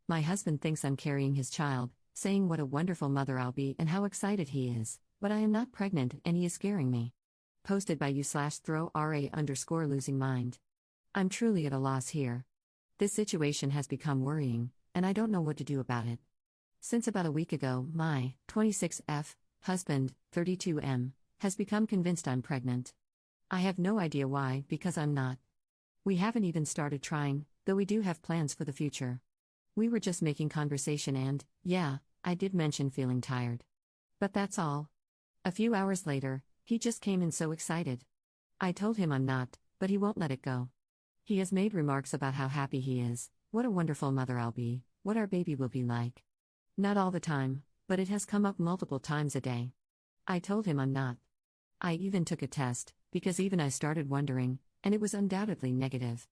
My husband thinks I'm carrying his child, saying what a wonderful mother I'll be and how excited he is, but I am not pregnant and he is scaring me. Posted by you/throw_ra_losing mind. I'm truly at a loss here. This situation has become worrying, and I don't know what to do about it. Since about a week ago, my 26F husband, 32M, has become convinced I'm pregnant. I have no idea why, because I'm not. We haven't even started trying, though we do have plans for the future. We were just making conversation and, yeah, I did mention feeling tired. But that's all. A few hours later, he just came in so excited. I told him I'm not, but he won't let it go. He has made remarks about how happy he is, what a wonderful mother I'll be, what our baby will be like. Not all the time, but it has come up multiple times a day. I told him I'm not. I even took a test, because even I started wondering, and it was undoubtedly negative.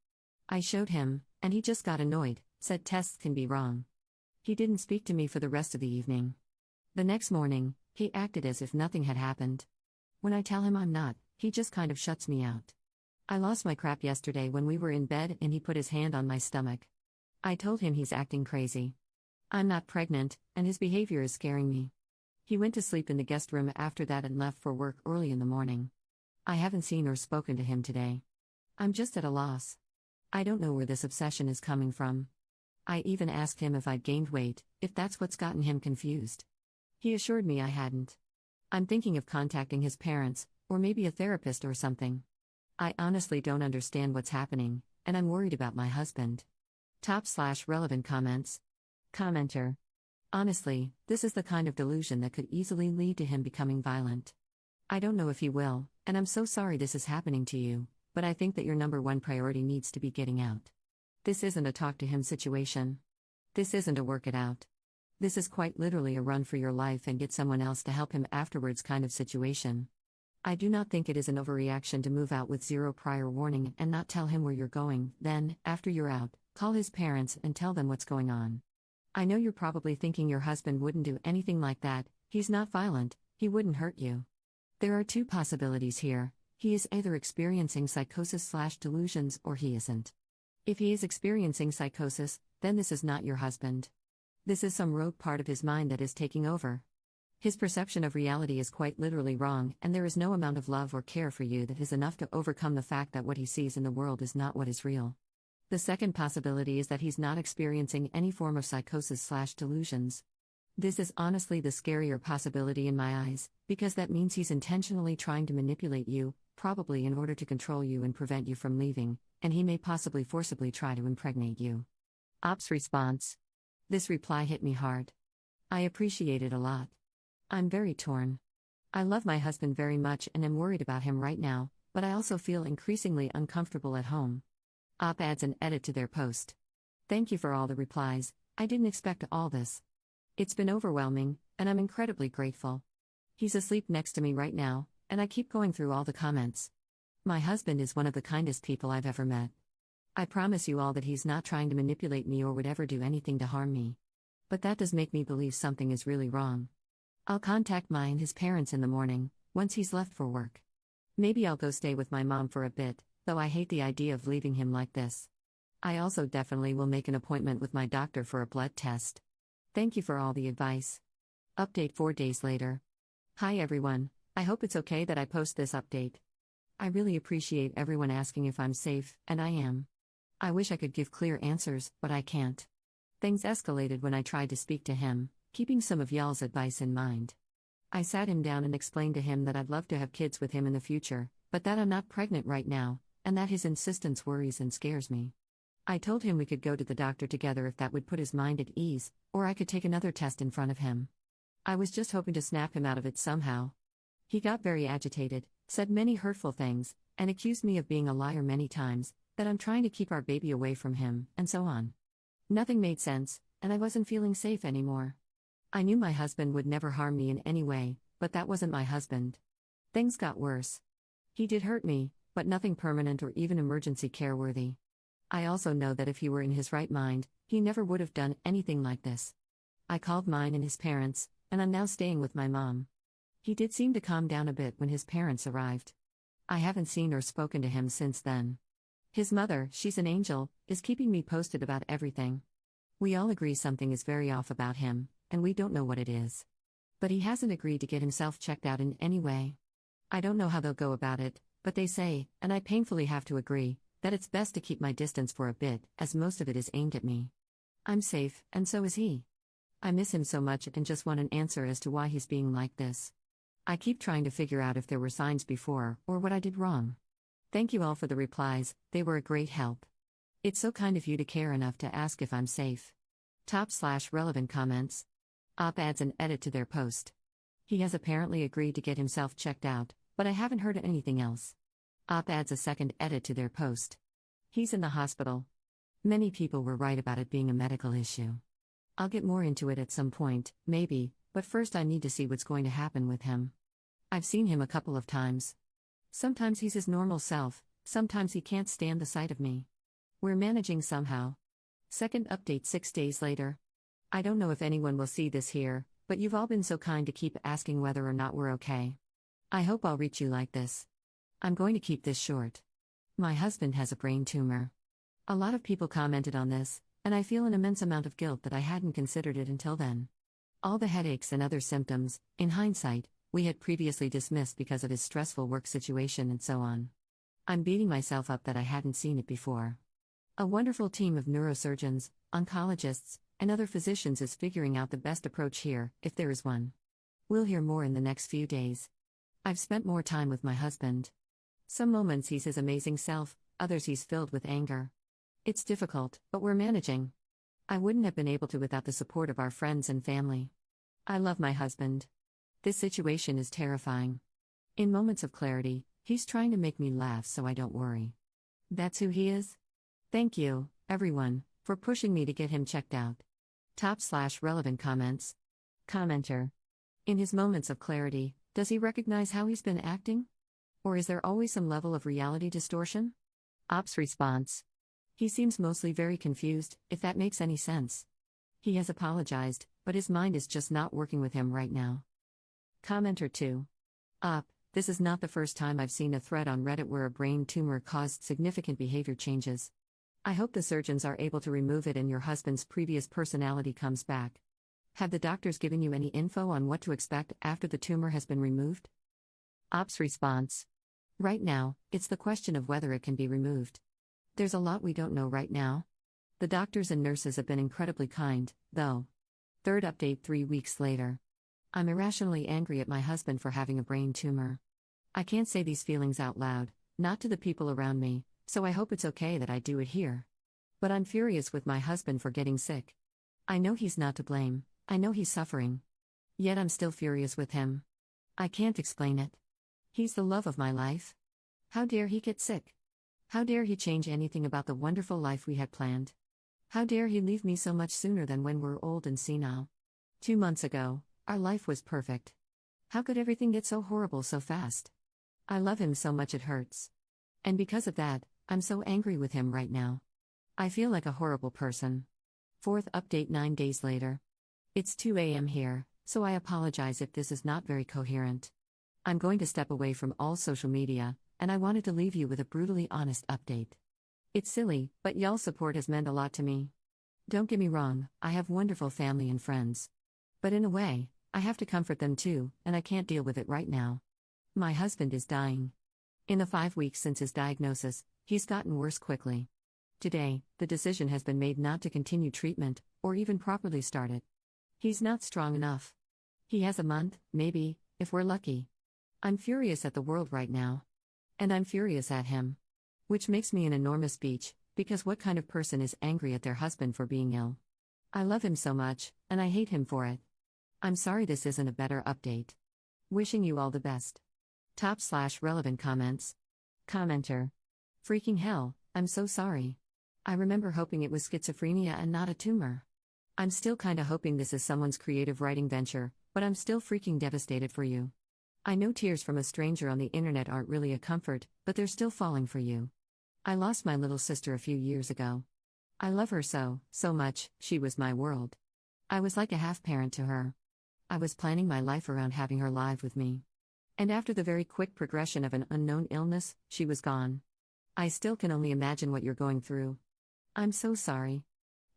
I showed him, and he just got annoyed, said tests can be wrong. He didn't speak to me for the rest of the evening. The next morning, he acted as if nothing had happened. When I tell him I'm not, he just kind of shuts me out. I lost my crap yesterday when we were in bed and he put his hand on my stomach. I told him he's acting crazy. I'm not pregnant, and his behavior is scaring me. He went to sleep in the guest room after that and left for work early in the morning. I haven't seen or spoken to him today. I'm just at a loss. I don't know where this obsession is coming from. I even asked him if I'd gained weight, if that's what's gotten him confused. He assured me I hadn't. I'm thinking of contacting his parents, or maybe a therapist or something. I honestly don't understand what's happening, and I'm worried about my husband. Top/relevant comments. Commenter. Honestly, this is the kind of delusion that could easily lead to him becoming violent. I don't know if he will, and I'm so sorry this is happening to you, but I think that your number one priority needs to be getting out. This isn't a talk to him situation. This isn't a work it out. This is quite literally a run for your life and get someone else to help him afterwards kind of situation. I do not think it is an overreaction to move out with zero prior warning and not tell him where you're going, then, after you're out, call his parents and tell them what's going on. I know you're probably thinking your husband wouldn't do anything like that, he's not violent, he wouldn't hurt you. There are two possibilities here: he is either experiencing psychosis/delusions or he isn't. If he is experiencing psychosis, then this is not your husband. This is some rogue part of his mind that is taking over. His perception of reality is quite literally wrong, and there is no amount of love or care for you that is enough to overcome the fact that what he sees in the world is not what is real. The second possibility is that he's not experiencing any form of psychosis/delusions. This is honestly the scarier possibility in my eyes, because that means he's intentionally trying to manipulate you, probably in order to control you and prevent you from leaving, and he may possibly forcibly try to impregnate you. Ops response. This reply hit me hard. I appreciate it a lot. I'm very torn. I love my husband very much and am worried about him right now, but I also feel increasingly uncomfortable at home. Op adds an edit to their post. Thank you for all the replies, I didn't expect all this. It's been overwhelming, and I'm incredibly grateful. He's asleep next to me right now, and I keep going through all the comments. My husband is one of the kindest people I've ever met. I promise you all that he's not trying to manipulate me or would ever do anything to harm me. But that does make me believe something is really wrong. I'll contact his parents in the morning, once he's left for work. Maybe I'll go stay with my mom for a bit, though I hate the idea of leaving him like this. I also definitely will make an appointment with my doctor for a blood test. Thank you for all the advice. Update 4 days later. Hi everyone, I hope it's okay that I post this update. I really appreciate everyone asking if I'm safe, and I am. I wish I could give clear answers, but I can't. Things escalated when I tried to speak to him, keeping some of y'all's advice in mind. I sat him down and explained to him that I'd love to have kids with him in the future, but that I'm not pregnant right now, and that his insistence worries and scares me. I told him we could go to the doctor together if that would put his mind at ease, or I could take another test in front of him. I was just hoping to snap him out of it somehow. He got very agitated, said many hurtful things, and accused me of being a liar many times, that I'm trying to keep our baby away from him, and so on. Nothing made sense, and I wasn't feeling safe anymore. I knew my husband would never harm me in any way, but that wasn't my husband. Things got worse. He did hurt me, but nothing permanent or even emergency care worthy. I also know that if he were in his right mind, he never would have done anything like this. I called mine and his parents, and I'm now staying with my mom. He did seem to calm down a bit when his parents arrived. I haven't seen or spoken to him since then. His mother, she's an angel, is keeping me posted about everything. We all agree something is very off about him, and we don't know what it is. But he hasn't agreed to get himself checked out in any way. I don't know how they'll go about it, but they say, and I painfully have to agree, that it's best to keep my distance for a bit, as most of it is aimed at me. I'm safe, and so is he. I miss him so much and just want an answer as to why he's being like this. I keep trying to figure out if there were signs before, or what I did wrong. Thank you all for the replies, they were a great help. It's so kind of you to care enough to ask if I'm safe. Top/relevant comments. Op adds an edit to their post. He has apparently agreed to get himself checked out, but I haven't heard anything else. Op adds a second edit to their post. He's in the hospital. Many people were right about it being a medical issue. I'll get more into it at some point, maybe, but first I need to see what's going to happen with him. I've seen him a couple of times. Sometimes he's his normal self, sometimes he can't stand the sight of me. We're managing somehow. Second update 6 days later. I don't know if anyone will see this here, but you've all been so kind to keep asking whether or not we're okay. I hope I'll reach you like this. I'm going to keep this short. My husband has a brain tumor. A lot of people commented on this, and I feel an immense amount of guilt that I hadn't considered it until then. All the headaches and other symptoms, in hindsight, we had previously dismissed because of his stressful work situation and so on. I'm beating myself up that I hadn't seen it before. A wonderful team of neurosurgeons, oncologists, and other physicians is figuring out the best approach here, if there is one. We'll hear more in the next few days. I've spent more time with my husband. Some moments he's his amazing self, others he's filled with anger. It's difficult, but we're managing. I wouldn't have been able to without the support of our friends and family. I love my husband. This situation is terrifying. In moments of clarity, he's trying to make me laugh so I don't worry. That's who he is? Thank you, everyone, for pushing me to get him checked out. Top/relevant comments. Commenter. In his moments of clarity, does he recognize how he's been acting? Or is there always some level of reality distortion? Op's response. He seems mostly very confused, if that makes any sense. He has apologized, but his mind is just not working with him right now. Commenter 2. Op, this is not the first time I've seen a thread on Reddit where a brain tumor caused significant behavior changes. I hope the surgeons are able to remove it and your husband's previous personality comes back. Have the doctors given you any info on what to expect after the tumor has been removed? Op's response. Right now, it's the question of whether it can be removed. There's a lot we don't know right now. The doctors and nurses have been incredibly kind, though. Third update 3 weeks later. I'm irrationally angry at my husband for having a brain tumor. I can't say these feelings out loud, not to the people around me, so I hope it's okay that I do it here. But I'm furious with my husband for getting sick. I know he's not to blame, I know he's suffering. Yet I'm still furious with him. I can't explain it. He's the love of my life. How dare he get sick? How dare he change anything about the wonderful life we had planned? How dare he leave me so much sooner than when we're old and senile? 2 months ago, our life was perfect. How could everything get so horrible so fast? I love him so much it hurts. And because of that, I'm so angry with him right now. I feel like a horrible person. Fourth update 9 days later. It's 2 a.m. here, so I apologize if this is not very coherent. I'm going to step away from all social media, and I wanted to leave you with a brutally honest update. It's silly, but y'all's support has meant a lot to me. Don't get me wrong, I have wonderful family and friends. But in a way, I have to comfort them too, and I can't deal with it right now. My husband is dying. In the 5 weeks since his diagnosis, he's gotten worse quickly. Today, the decision has been made not to continue treatment, or even properly start it. He's not strong enough. He has a month, maybe, if we're lucky. I'm furious at the world right now. And I'm furious at him. Which makes me an enormous beach, because what kind of person is angry at their husband for being ill? I love him so much, and I hate him for it. I'm sorry this isn't a better update. Wishing you all the best. Top/relevant comments. Commenter. Freaking hell, I'm so sorry. I remember hoping it was schizophrenia and not a tumor. I'm still kinda hoping this is someone's creative writing venture, but I'm still freaking devastated for you. I know tears from a stranger on the internet aren't really a comfort, but they're still falling for you. I lost my little sister a few years ago. I love her so much, she was my world. I was like a half-parent to her. I was planning my life around having her live with me. And after the very quick progression of an unknown illness, she was gone. I still can only imagine what you're going through. I'm so sorry.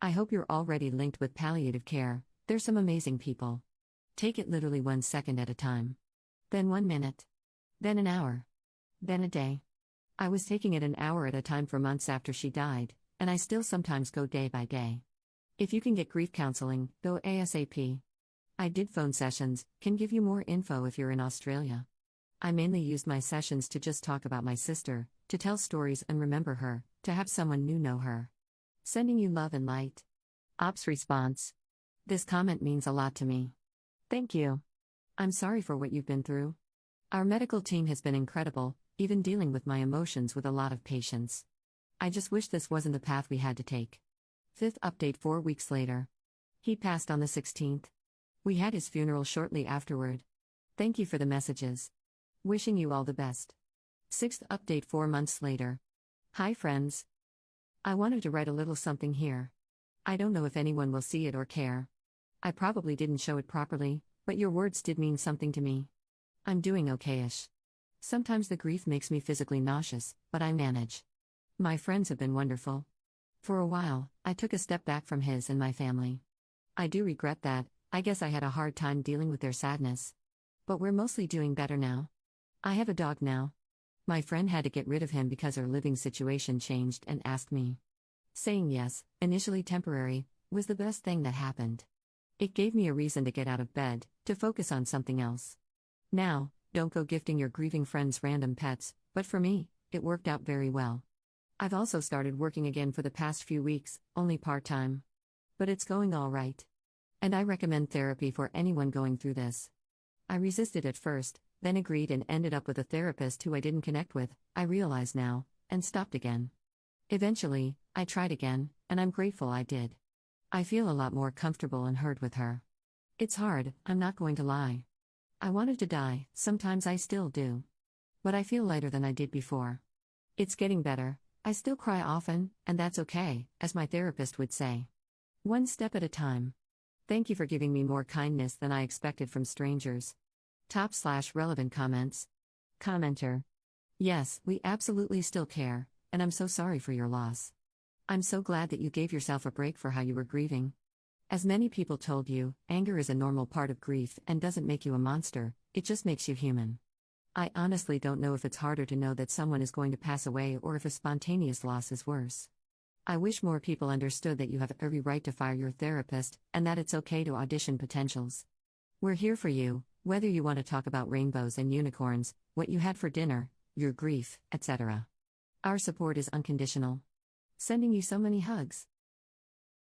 I hope you're already linked with palliative care. There's some amazing people. Take it literally 1 second at a time. Then 1 minute. Then an hour. Then a day. I was taking it an hour at a time for months after she died, and I still sometimes go day by day. If you can get grief counseling, go ASAP. I did phone sessions, can give you more info if you're in Australia. I mainly used my sessions to just talk about my sister, to tell stories and remember her, to have someone new know her. Sending you love and light. Ops response. This comment means a lot to me. Thank you. I'm sorry for what you've been through. Our medical team has been incredible, even dealing with my emotions with a lot of patience. I just wish this wasn't the path we had to take. Fifth update 4 weeks later. He passed on the 16th. We had his funeral shortly afterward. Thank you for the messages. Wishing you all the best. Sixth update 4 months later. Hi friends. I wanted to write a little something here. I don't know if anyone will see it or care. I probably didn't show it properly, but your words did mean something to me. I'm doing okay-ish. Sometimes the grief makes me physically nauseous, but I manage. My friends have been wonderful. For a while, I took a step back from his and my family. I do regret that. I guess I had a hard time dealing with their sadness. But we're mostly doing better now. I have a dog now. My friend had to get rid of him because her living situation changed and asked me. Saying yes, initially temporary, was the best thing that happened. It gave me a reason to get out of bed, to focus on something else. Now, don't go gifting your grieving friends random pets, but for me, it worked out very well. I've also started working again for the past few weeks, only part-time. But it's going all right. And I recommend therapy for anyone going through this. I resisted at first, then agreed and ended up with a therapist who I didn't connect with, I realize now, and stopped again. Eventually, I tried again, and I'm grateful I did. I feel a lot more comfortable and heard with her. It's hard, I'm not going to lie. I wanted to die, sometimes I still do. But I feel lighter than I did before. It's getting better, I still cry often, and that's okay, as my therapist would say. One step at a time. Thank you for giving me more kindness than I expected from strangers. Top/relevant comments. Commenter. Yes, we absolutely still care, and I'm so sorry for your loss. I'm so glad that you gave yourself a break for how you were grieving. As many people told you, anger is a normal part of grief and doesn't make you a monster, it just makes you human. I honestly don't know if it's harder to know that someone is going to pass away or if a spontaneous loss is worse. I wish more people understood that you have every right to fire your therapist and that it's okay to audition potentials. We're here for you, whether you want to talk about rainbows and unicorns, what you had for dinner, your grief, etc. Our support is unconditional. Sending you so many hugs.